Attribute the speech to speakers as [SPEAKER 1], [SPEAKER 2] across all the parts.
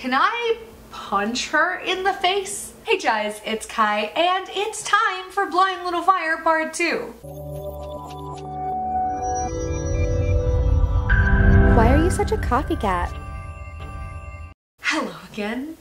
[SPEAKER 1] Can I punch her in the face? Hey guys, it's Kai, and it's time for Blind Little Fire Part 2.
[SPEAKER 2] Why are you such a copycat?
[SPEAKER 1] Hello again.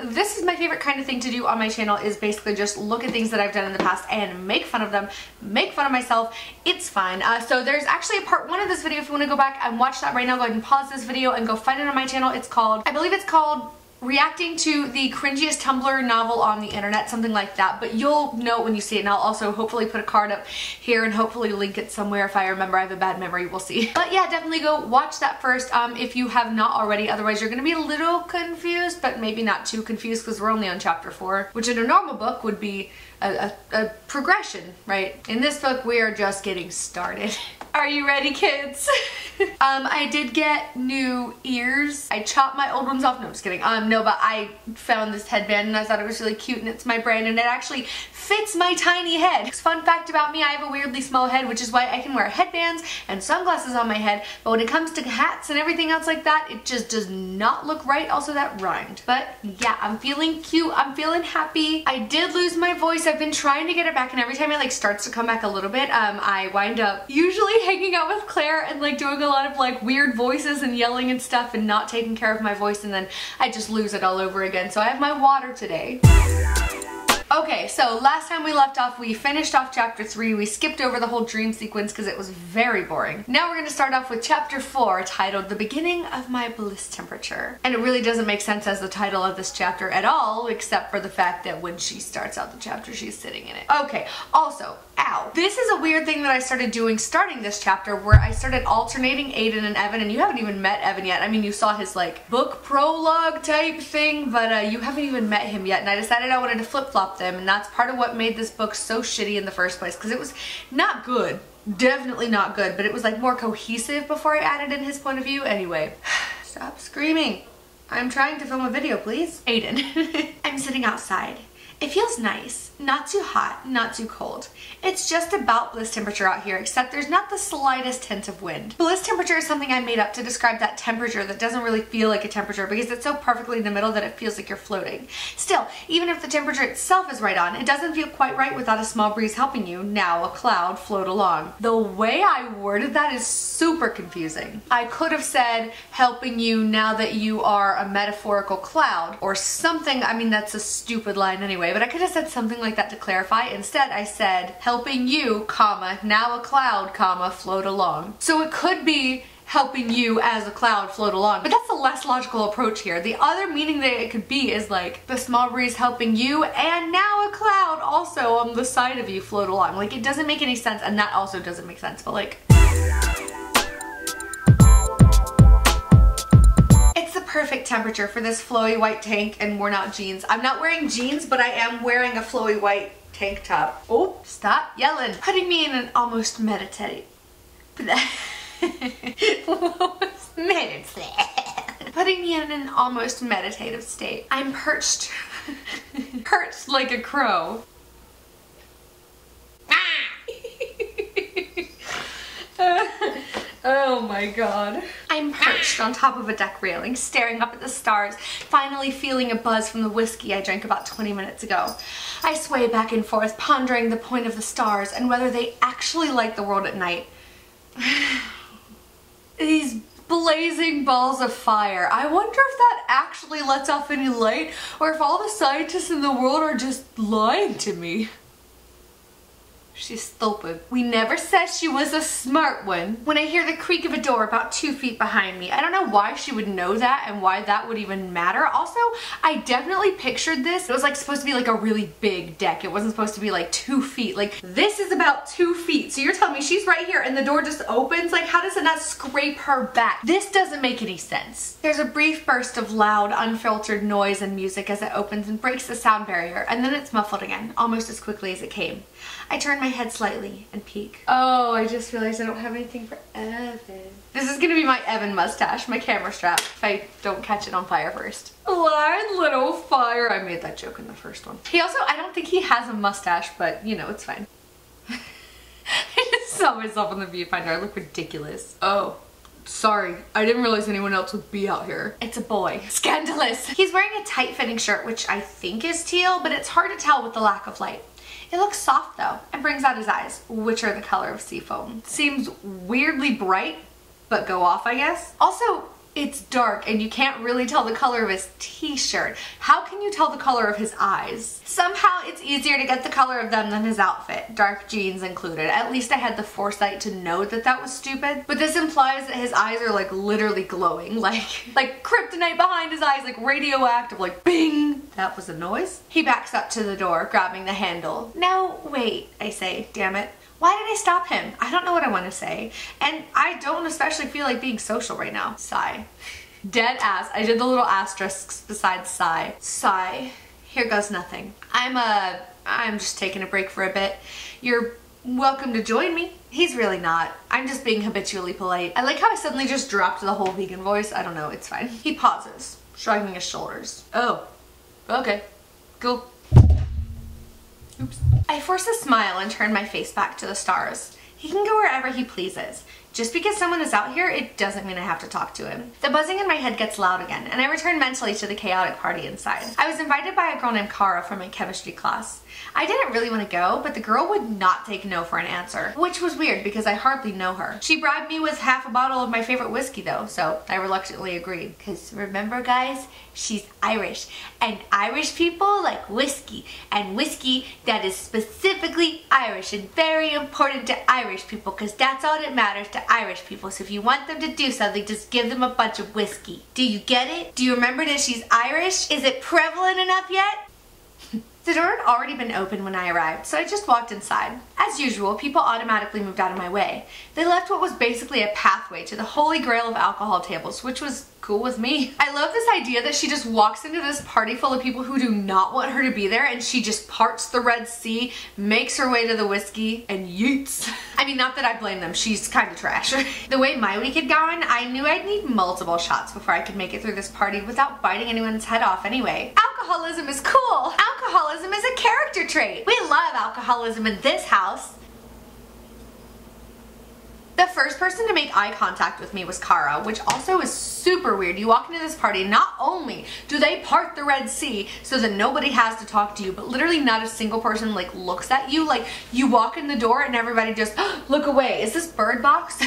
[SPEAKER 1] This is my favorite kind of thing to do on my channel, is basically just look at things that I've done in the past and make fun of them, make fun of myself. It's fine. So there's actually a part 1 of this video if you want to go back and watch that right now. Go ahead and pause this video and go find it on my channel. It's called, I believe it's called reacting to the cringiest Tumblr novel on the internet, something like that, but you'll know when you see it, and I'll also hopefully put a card up here and hopefully link it somewhere if I remember. I have a bad memory, we'll see. But yeah, definitely go watch that first if you have not already, otherwise you're gonna be a little confused, but maybe not too confused because we're only on chapter 4, which in a normal book would be a progression, right? In this book, we are just getting started. Are you ready, kids? I did get new ears. I chopped my old ones off. No, I'm just kidding. No, but I found this headband and I thought it was really cute, and it's my brand, and it actually fits my tiny head. Fun fact about me, I have a weirdly small head, which is why I can wear headbands and sunglasses on my head, but when it comes to hats and everything else like that, it just does not look right. Also, that rhymed. But yeah, I'm feeling cute. I'm feeling happy. I did lose my voice. I've been trying to get it back, and every time it like starts to come back a little bit, I wind up usually hanging out with Claire and like doing a lot of like weird voices and yelling and stuff and not taking care of my voice, and then I just lose it all over again. So I have my water today. Okay, so last time we left off, we finished off chapter 3. We skipped over the whole dream sequence because it was very boring. Now we're going to start off with chapter 4, titled The Beginning of My Bliss Temperature. And it really doesn't make sense as the title of this chapter at all, except for the fact that when she starts out the chapter, she's sitting in it. Okay, also, ow. This is a weird thing that I started doing starting this chapter, where I started alternating Aiden and Evan, and you haven't even met Evan yet. I mean, you saw his like book prologue type thing, but you haven't even met him yet, and I decided I wanted to flip-flop them, and that's part of what made this book so shitty in the first place, because it was not good. Definitely not good, but it was like more cohesive before I added in his point of view. Anyway, stop screaming. I'm trying to film a video, please. Aiden. I'm sitting outside. It feels nice. Not too hot, not too cold. It's just about bliss temperature out here, except there's not the slightest hint of wind. Bliss temperature is something I made up to describe that temperature that doesn't really feel like a temperature, because it's so perfectly in the middle that it feels like you're floating. Still, even if the temperature itself is right on, it doesn't feel quite right without a small breeze helping you, now a cloud, float along. The way I worded that is super confusing. I could have said helping you now that you are a metaphorical cloud, or something. I mean, that's a stupid line anyway, but I could have said something like that to clarify. Instead, I said helping you, comma, now a cloud, comma, float along. So it could be helping you as a cloud float along, but that's a less logical approach here. The other meaning that it could be is like the small breeze helping you, and now a cloud also on the side of you float along. Like, it doesn't make any sense, and that also doesn't make sense, but like, perfect temperature for this flowy white tank and worn out jeans. I'm not wearing jeans, but I am wearing a flowy white tank top. Oh, stop yelling. Putting me in an almost meditative. Putting me in an almost meditative state. I'm perched. Perched like a crow. Oh my god. I'm perched on top of a deck railing, staring up at the stars, finally feeling a buzz from the whiskey I drank about 20 minutes ago. I sway back and forth, pondering the point of the stars and whether they actually light the world at night. These blazing balls of fire. I wonder if that actually lets off any light, or if all the scientists in the world are just lying to me. She's stupid. We never said she was a smart one. When I hear the creak of a door about 2 feet behind me, I don't know why she would know that and why that would even matter. Also, I definitely pictured this. It was like supposed to be like a really big deck. It wasn't supposed to be like 2 feet. Like, this is about 2 feet. So you're telling me she's right here and the door just opens? Like, how does it not scrape her back? This doesn't make any sense. There's a brief burst of loud, unfiltered noise and music as it opens and breaks the sound barrier, and then it's muffled again, almost as quickly as it came. I turn my head slightly and peek. Oh, I just realized I don't have anything for Evan. This is gonna be my Evan mustache, my camera strap, if I don't catch it on fire first. Blind little fire. I made that joke in the first one. He also, I don't think he has a mustache, but you know, it's fine. I just saw myself in the viewfinder. I look ridiculous. Oh, Sorry, I didn't realize anyone else would be out here. It's a boy. Scandalous. He's wearing a tight-fitting shirt, which I think is teal, but it's hard to tell with the lack of light. It looks soft though, and brings out his eyes, which are the color of sea foam. Seems weirdly bright, but go off, I guess. Also, it's dark and you can't really tell the color of his t-shirt. How can you tell the color of his eyes? Somehow it's easier to get the color of them than his outfit, dark jeans included. At least I had the foresight to know that that was stupid. But this implies that his eyes are like literally glowing, like kryptonite behind his eyes, like radioactive, like bing. That was a noise. He backs up to the door, grabbing the handle. No, wait, I say, damn it. Why did I stop him? I don't know what I want to say. And I don't especially feel like being social right now. Sigh. Dead ass. I did the little asterisks besides sigh. Sigh. Here goes nothing. I'm just taking a break for a bit. You're welcome to join me. He's really not. I'm just being habitually polite. I like how I suddenly just dropped the whole vegan voice. I don't know, it's fine. He pauses, shrugging his shoulders. Oh, okay, cool. Oops. I force a smile and turn my face back to the stars. He can go wherever he pleases. Just because someone is out here, it doesn't mean I have to talk to him. The buzzing in my head gets loud again, and I return mentally to the chaotic party inside. I was invited by a girl named Kara from my chemistry class. I didn't really want to go, but the girl would not take no for an answer, which was weird because I hardly know her. She bribed me with half a bottle of my favorite whiskey though, so I reluctantly agreed. Cause remember guys, she's Irish, and Irish people like whiskey, and whiskey that is specifically Irish and very important to Irish people because that's all that matters to Irish people. So if you want them to do something, just give them a bunch of whiskey. Do you get it? Do you remember that she's Irish? Is it prevalent enough yet? The door had already been open when I arrived, so I just walked inside. As usual, people automatically moved out of my way. They left what was basically a pathway to the holy grail of alcohol tables, which was cool with me. I love this idea that she just walks into this party full of people who do not want her to be there, and she just parts the Red Sea, makes her way to the whiskey, and yeets. I mean, not that I blame them, she's kind of trash. The way my week had gone, I knew I'd need multiple shots before I could make it through this party without biting anyone's head off anyway. Alcoholism is cool! Alcoholism is a character trait! We love alcoholism in this house! The first person to make eye contact with me was Kara, which also is super weird. You walk into this party, not only do they part the Red Sea so that nobody has to talk to you, but literally not a single person like looks at you. Like you walk in the door and everybody just look away. Is this Bird Box?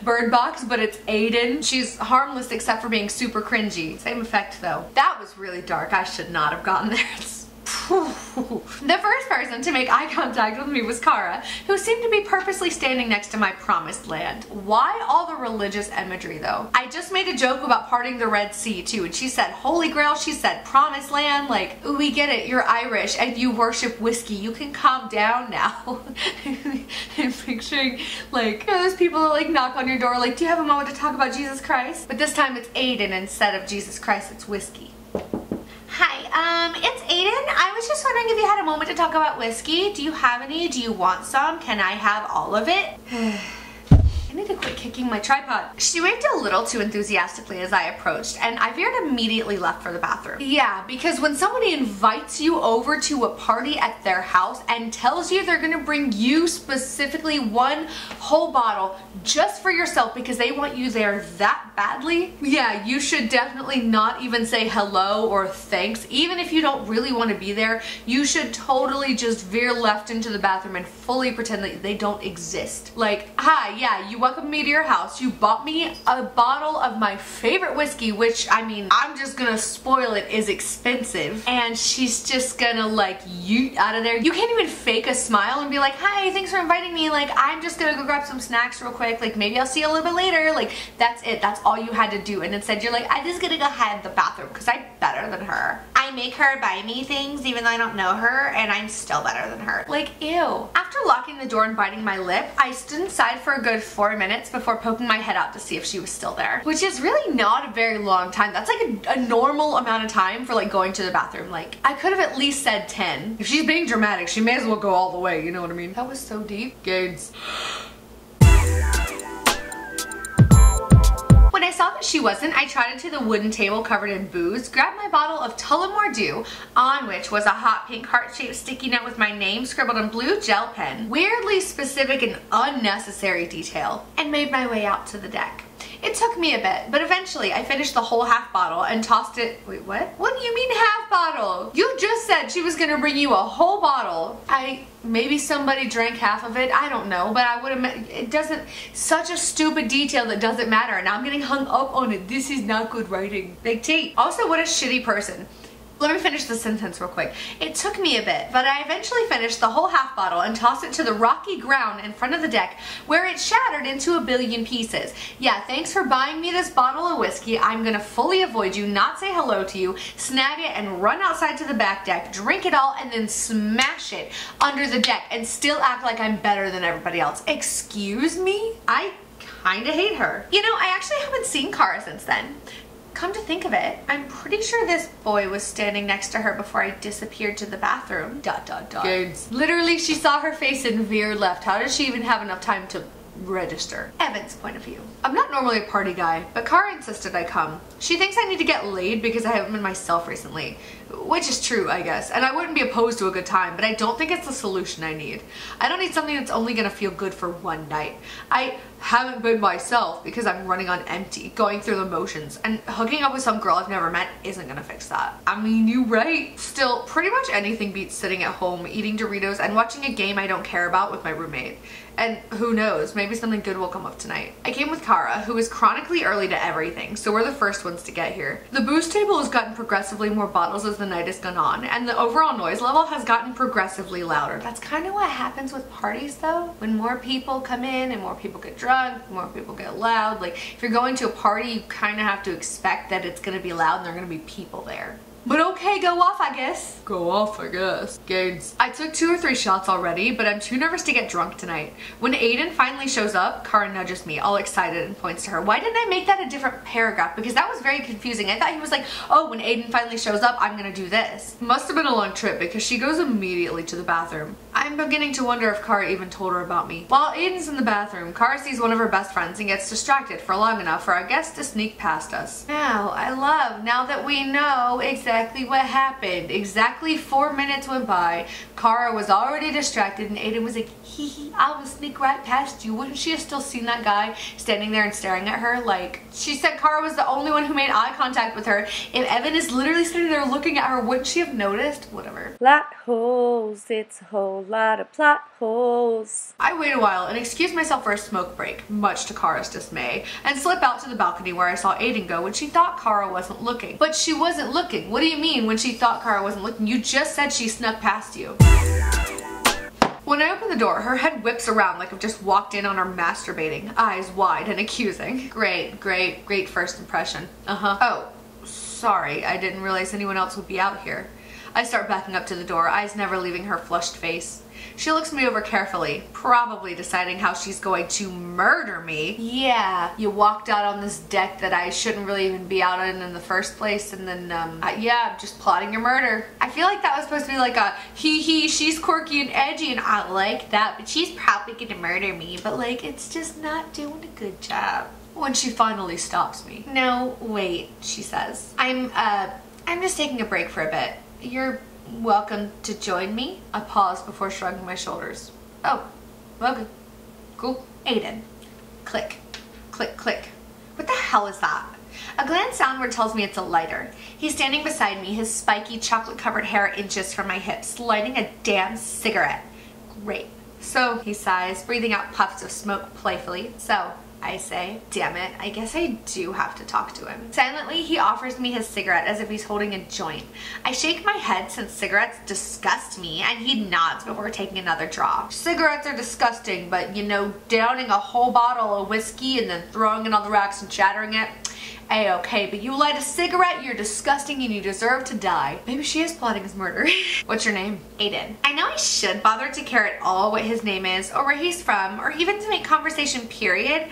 [SPEAKER 1] Bird Box, but it's Aiden. She's harmless except for being super cringy. Same effect though. That was really dark. I should not have gotten there. The first person to make eye contact with me was Kara, who seemed to be purposely standing next to my promised land. Why all the religious imagery though? I just made a joke about parting the Red Sea too, and she said holy grail, she said promised land, like, ooh, we get it, you're Irish and you worship whiskey, you can calm down now. I'm picturing like, you know, those people that like knock on your door like, do you have a moment to talk about Jesus Christ? But this time it's Aiden instead of Jesus Christ, it's whiskey. Hi, it's Aiden. I was just wondering if you had a moment to talk about whiskey. Do you have any? Do you want some? Can I have all of it? I need to quit kicking my tripod. She waved a little too enthusiastically as I approached, and I veered immediately left for the bathroom. Yeah, because when somebody invites you over to a party at their house and tells you they're gonna bring you specifically one whole bottle just for yourself because they want you there that badly, yeah, you should definitely not even say hello or thanks. Even if you don't really want to be there, you should totally just veer left into the bathroom and fully pretend that they don't exist. Like, hi, yeah, you welcomed me to your house, you bought me a bottle of my favorite whiskey, which, I mean, I'm just gonna spoil it, is expensive, and she's just gonna like yeet out of there. You can't even fake a smile and be like, hi, thanks for inviting me, like, I'm just gonna go grab some snacks real quick, like, maybe I'll see you a little bit later, like, that's it, that's all you had to do. And instead you're like, I'm just gonna go hide in the bathroom because I'm better than her. I make her buy me things even though I don't know her, and I'm still better than her. Like, ew. After locking the door and biting my lip, I stood inside for a good 4 minutes before poking my head out to see if she was still there. Which is really not a very long time. That's like a normal amount of time for like going to the bathroom. Like, I could have at least said 10. If she's being dramatic, she may as well go all the way, you know what I mean? That was so deep. Gains. When I saw that she wasn't, I trotted to the wooden table covered in booze, grabbed my bottle of Tullamore Dew, on which was a hot pink heart-shaped sticky note with my name scribbled in blue gel pen, weirdly specific and unnecessary detail, and made my way out to the deck. It took me a bit, but eventually I finished the whole half bottle and tossed it. Wait, what? What do you mean half bottle? You just said she was gonna bring you a whole bottle. Maybe somebody drank half of it, I don't know, but I would have, it doesn't, such a stupid detail that doesn't matter, and now I'm getting hung up on it. This is not good writing. Big T. Also, what a shitty person. Let me finish the sentence real quick. It took me a bit, but I eventually finished the whole half bottle and tossed it to the rocky ground in front of the deck where it shattered into a billion pieces. Yeah, thanks for buying me this bottle of whiskey. I'm gonna fully avoid you, not say hello to you, snag it and run outside to the back deck, drink it all, and then smash it under the deck and still act like I'm better than everybody else. Excuse me? I kinda hate her. You know, I actually haven't seen Kara since then. Come to think of it, I'm pretty sure this boy was standing next to her before I disappeared to the bathroom. ... Literally, she saw her face and veered left. How does she even have enough time to register? Evan's point of view. I'm not normally a party guy, but Kara insisted I come. She thinks I need to get laid because I haven't been myself recently. Which is true, I guess, and I wouldn't be opposed to a good time, but I don't think it's the solution I need. I don't need something that's only gonna feel good for one night. I haven't been myself because I'm running on empty, going through the motions, and hooking up with some girl I've never met isn't gonna fix that. I mean, you right. Still, pretty much anything beats sitting at home, eating Doritos, and watching a game I don't care about with my roommate. And who knows, maybe something good will come up tonight. I came with Kara, who is chronically early to everything, so we're the first ones to get here. The booze table has gotten progressively more bottles as the night has gone on, and the overall noise level has gotten progressively louder. That's kind of what happens with parties though. When more people come in and more people get drunk, more people get loud. Like, if you're going to a party, you kind of have to expect that it's gonna be loud and there are gonna be people there. But okay, go off, I guess. Go off, I guess. Gains. I took 2 or 3 shots already, but I'm too nervous to get drunk tonight. When Aiden finally shows up, Kara nudges me, all excited, and points to her. Why didn't I make that a different paragraph? Because that was very confusing. I thought he was like, oh, when Aiden finally shows up, I'm gonna do this. Must have been a long trip because she goes immediately to the bathroom. I'm beginning to wonder if Kara even told her about me. While Aiden's in the bathroom, Kara sees one of her best friends and gets distracted for long enough for our guest to sneak past us. Now that we know exactly what happened. Exactly 4 minutes went by. Kara was already distracted and Aiden was like, hee hee, I will sneak right past you. Wouldn't she have still seen that guy standing there and staring at her? Like, she said Kara was the only one who made eye contact with her. If Evan is literally sitting there looking at her, wouldn't she have noticed? Whatever.
[SPEAKER 2] Plot holes, it's a whole lot of plot holes.
[SPEAKER 1] I wait a while and excuse myself for a smoke break, much to Kara's dismay, and slip out to the balcony where I saw Aiden go when she thought Kara wasn't looking. But she wasn't looking. What do you mean when she thought Kara wasn't looking? You just said she snuck past you. When I open the door, her head whips around like I've just walked in on her masturbating, eyes wide and accusing. Great first impression. Oh, sorry, I didn't realize anyone else would be out here. I start backing up to the door, eyes never leaving her flushed face. She looks me over carefully, probably deciding how she's going to murder me. Yeah, you walked out on this deck that I shouldn't really even be out in the first place, and then, yeah, just plotting your murder. I feel like that was supposed to be like a, hee, she's quirky and edgy, and I like that, but she's probably gonna murder me, but like, it's just not doing a good job. When she finally stops me. No, wait, she says. I'm just taking a break for a bit. You're welcome to join me. I paused before shrugging my shoulders. Oh, okay, cool. Aiden. Click, click, click. What the hell is that? A glance downward tells me it's a lighter. He's standing beside me, his spiky chocolate-covered hair inches from my hips, lighting a damn cigarette. Great. So, he sighs, breathing out puffs of smoke playfully. So, I say, damn it, I guess I do have to talk to him. Silently, he offers me his cigarette as if he's holding a joint. I shake my head since cigarettes disgust me, and he nods before taking another draw. Cigarettes are disgusting, but you know, downing a whole bottle of whiskey and then throwing it on the racks and shattering it, A-okay, but you light a cigarette, you're disgusting and you deserve to die. Maybe she is plotting his murder. What's your name? Aiden. I know I should bother to care at all what his name is, or where he's from, or even to make conversation period,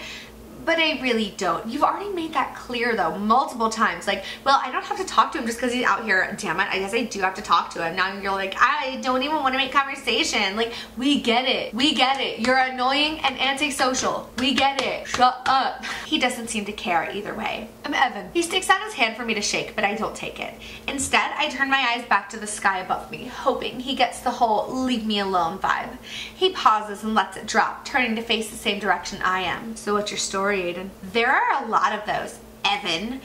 [SPEAKER 1] but I really don't. You've already made that clear though, multiple times. Like, well, I don't have to talk to him just because he's out here. Damn it, I guess I do have to talk to him. Now you're like, I don't even want to make conversation. Like, we get it. We get it. You're annoying and antisocial. We get it. Shut up. He doesn't seem to care either way. I'm Evan. He sticks out his hand for me to shake, but I don't take it. Instead, I turn my eyes back to the sky above me, hoping he gets the whole leave me alone vibe. He pauses and lets it drop, turning to face the same direction I am. So what's your story? story, Aiden. There are a lot of those, Evan.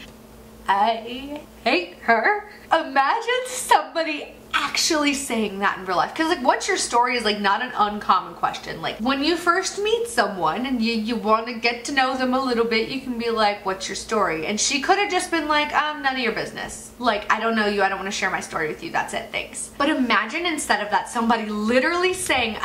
[SPEAKER 1] I hate her. Imagine somebody actually saying that in real life, because like, what's your story is like not an uncommon question. Like when you first meet someone and you want to get to know them a little bit, you can be like, what's your story? And she could have just been like, none of your business. Like, I don't know you, I don't want to share my story with you, that's it, thanks. But imagine instead of that, somebody literally saying,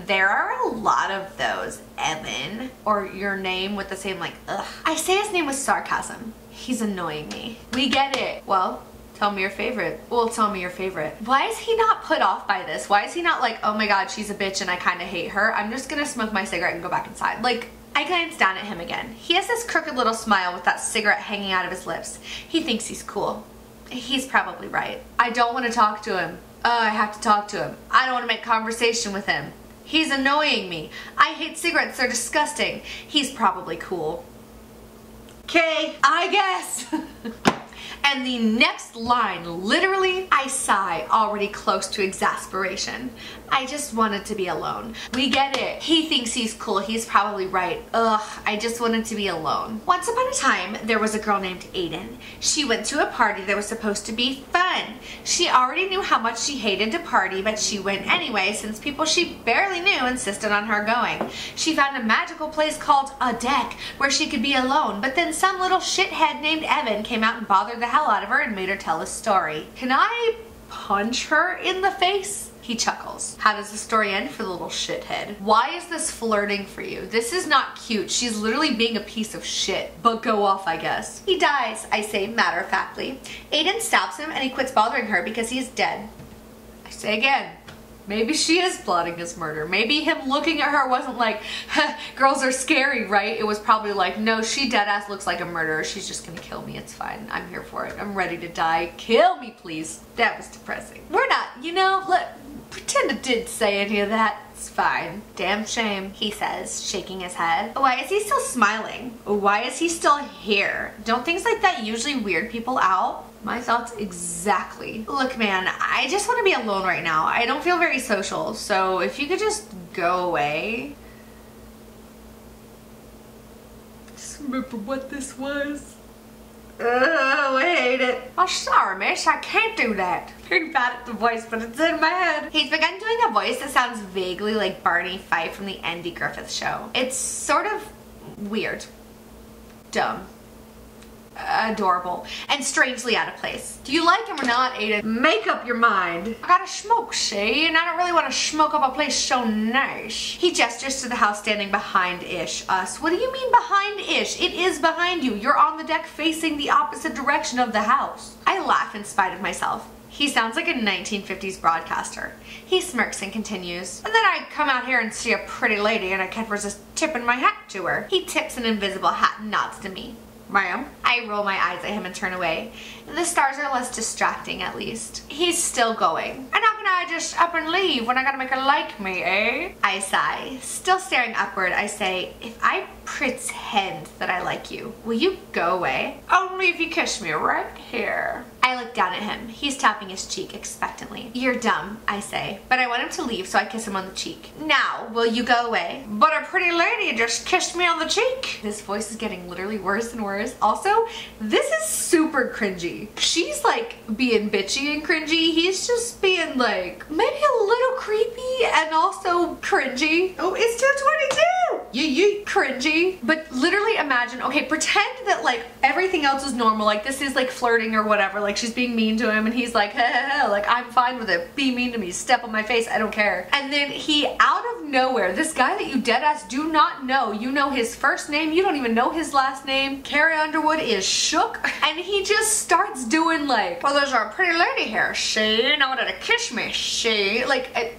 [SPEAKER 1] there are a lot of those, Evan, or your name with the same like, ugh. I say his name with sarcasm. He's annoying me. We get it. Well, tell me your favorite. Well, tell me your favorite. Why is he not put off by this? Why is he not like, oh my god, she's a bitch and I kind of hate her. I'm just gonna smoke my cigarette and go back inside. Like, I glanced down at him again. He has this crooked little smile with that cigarette hanging out of his lips. He thinks he's cool. He's probably right. I don't want to talk to him. I have to talk to him. I don't want to make conversation with him. He's annoying me. I hate cigarettes, they're disgusting. He's probably cool. Okay, I guess. And the next line, literally, I sigh, already close to exasperation. I just wanted to be alone. We get it. He thinks he's cool. He's probably right. Ugh, I just wanted to be alone. Once upon a time, there was a girl named Aiden. She went to a party that was supposed to be fun. She already knew how much she hated to party, but she went anyway since people she barely knew insisted on her going. She found a magical place called a deck where she could be alone, but then some little shithead named Evan came out and bothered the hell out of her and made her tell a story. Can I punch her in the face? He chuckles. How does the story end for the little shithead? Why is this flirting for you? This is not cute. She's literally being a piece of shit. But go off, I guess. He dies, I say matter-of-factly. Aiden stops him and he quits bothering her because he's dead. I say again, maybe she is plotting his murder. Maybe him looking at her wasn't like, girls are scary, right? It was probably like, no, she deadass looks like a murderer. She's just gonna kill me. It's fine. I'm here for it. I'm ready to die. Kill me, please. That was depressing. We're not, you know, pretend it didn't say any of that. It's fine. Damn shame, he says, shaking his head. Why is he still smiling? Why is he still here? Don't things like that usually weird people out? My thoughts exactly. Look, man, I just want to be alone right now. I don't feel very social, so if you could just go away. Just remember what this was. Oh, I hate it. Oh, sorry, miss, I can't do that. Pretty bad at the voice, but it's in my head. He's begun doing a voice that sounds vaguely like Barney Fife from the Andy Griffith Show. It's sort of weird, dumb, adorable, and strangely out of place. Do you like him or not, Aiden? Make up your mind. I gotta smoke, see? And I don't really want to smoke up a place so nice. He gestures to the house standing behind-ish us. What do you mean behind-ish? It is behind you. You're on the deck facing the opposite direction of the house. I laugh in spite of myself. He sounds like a 1950s broadcaster. He smirks and continues. And then I come out here and see a pretty lady and I can't resist tipping my hat to her. He tips an invisible hat and nods to me. Ma'am? I roll my eyes at him and turn away. The stars are less distracting, at least. He's still going. And how can I just up and leave when I gotta make her like me, eh? I sigh. Still staring upward, I say, if I pretend that I like you, will you go away? Only if you kiss me right here. I look down at him. He's tapping his cheek expectantly. You're dumb, I say, but I want him to leave, so I kiss him on the cheek. Now, will you go away? But a pretty lady just kissed me on the cheek. His voice is getting literally worse and worse. Also, this is super cringy. She's like being bitchy and cringy. He's just being like maybe a little creepy and also cringy. Oh, it's 2:22. You cringy. But literally imagine, okay, pretend that like everything else is normal. Like this is like flirting or whatever. Like she's being mean to him and he's like, like I'm fine with it. Be mean to me. Step on my face. I don't care. And then he out of nowhere, this guy that you deadass do not know. You know his first name. You don't even know his last name. Carrie Underwood is shook and he just starts doing like, well, there's a pretty lady here. She wanted to kiss me. She like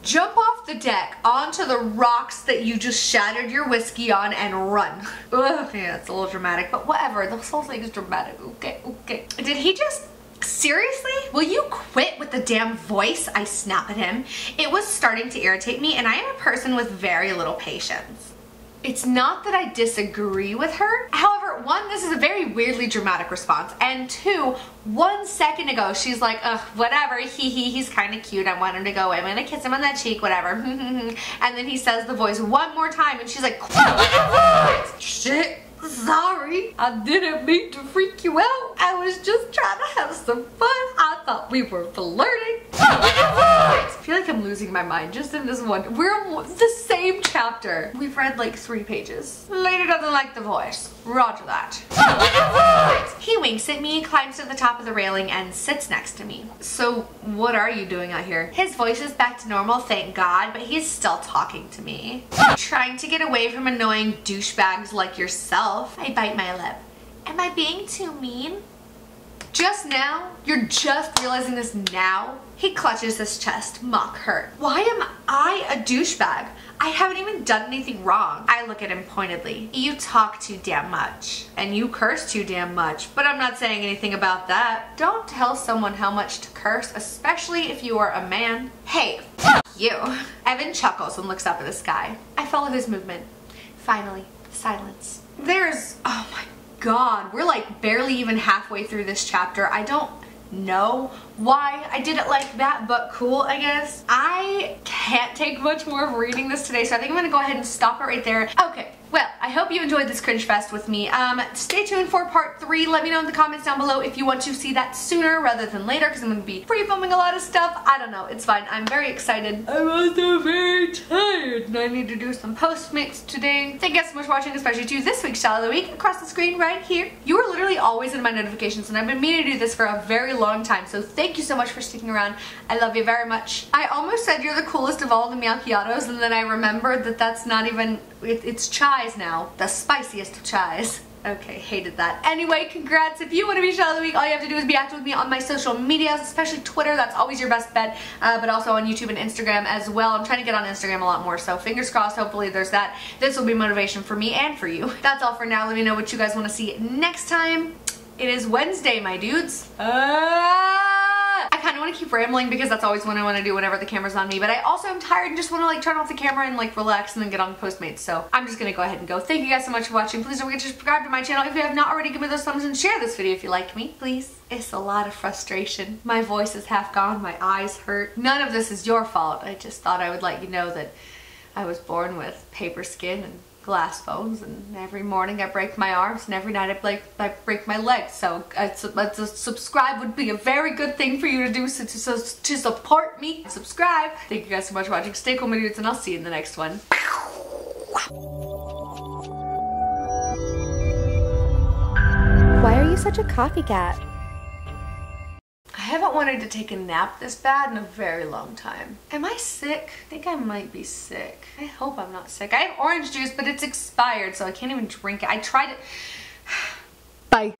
[SPEAKER 1] jump off the deck onto the rocks that you just shattered your whiskey on and run. Ugh, yeah, it's a little dramatic, but whatever. The whole thing is dramatic. Okay, okay. Did he just... Seriously? Will you quit with the damn voice? I snap at him. It was starting to irritate me, and I am a person with very little patience. It's not that I disagree with her. However, number one, this is a very weirdly dramatic response, and two, 1 second ago she's like, ugh, whatever, he's kind of cute, I want him to go away, I'm gonna kiss him on that cheek, whatever, and then he says the voice one more time and she's like, shit, sorry, I didn't mean to freak you out, I was just trying to have some fun, I thought we were flirting. I feel like I'm losing my mind just in this one. We're in the same chapter. We've read like 3 pages. Lady doesn't like the voice. Roger that. He winks at me, climbs to the top of the railing, and sits next to me. So what are you doing out here? His voice is back to normal, thank God, but he's still talking to me. Trying to get away from annoying douchebags like yourself. I bite my lip. Am I being too mean? Just now? You're just realizing this now? He clutches his chest, mock hurt. Why am I a douchebag? I haven't even done anything wrong. I look at him pointedly. You talk too damn much. And you curse too damn much. But I'm not saying anything about that. Don't tell someone how much to curse, especially if you are a man. Hey, fuck you. Evan chuckles and looks up at the sky. I follow his movement. Finally, silence. Oh my God, we're like barely even halfway through this chapter. I don't know why I did it like that, but cool, I guess. I can't take much more of reading this today, so I think I'm gonna go ahead and stop it right there. Okay, well, I hope you enjoyed this cringe fest with me. Stay tuned for part 3. Let me know in the comments down below if you want to see that sooner rather than later, because I'm gonna be pre-filming a lot of stuff. I don't know, it's fine. I'm very excited. I'm also very tired, and I need to do some Postmates today. Thank you guys so much for watching, especially to this week's Style of the Week across the screen right here. You are literally always in my notifications, and I've been meaning to do this for a very long time, so thank you so much for sticking around. I love you very much. I almost said you're the coolest of all the macchiatos, and then I remembered that that's not even, it's chais now. The spiciest of chais. Okay, hated that. Anyway, congrats. If you want to be Style of the Week, all you have to do is be active with me on my social medias, especially Twitter. That's always your best bet, but also on YouTube and Instagram as well. I'm trying to get on Instagram a lot more, so fingers crossed, hopefully there's that. This will be motivation for me and for you. That's all for now. Let me know what you guys want to see next time. It is Wednesday, my dudes. I kind of want to keep rambling because that's always what I want to do whenever the camera's on me, but I also am tired and just want to like turn off the camera and like relax and then get on Postmates, so I'm just gonna go ahead and go. Thank you guys so much for watching. Please don't forget to subscribe to my channel if you have not already. Give me those thumbs and share this video if you like me, please. It's a lot of frustration. My voice is half gone, my eyes hurt. None of this is your fault. I just thought I would let you know that I was born with paper skin and glass bones, and every morning I break my arms, and every night I break my legs, so subscribe would be a very good thing for you to do, to support me. Subscribe. Thank you guys so much for watching. Stay cool, my dudes, and I'll see you in the next one.
[SPEAKER 2] Why are you such a copycat?
[SPEAKER 1] I haven't wanted to take a nap this bad in a very long time. Am I sick? I think I might be sick. I hope I'm not sick. I have orange juice, but it's expired, so I can't even drink it. I tried it. Bye.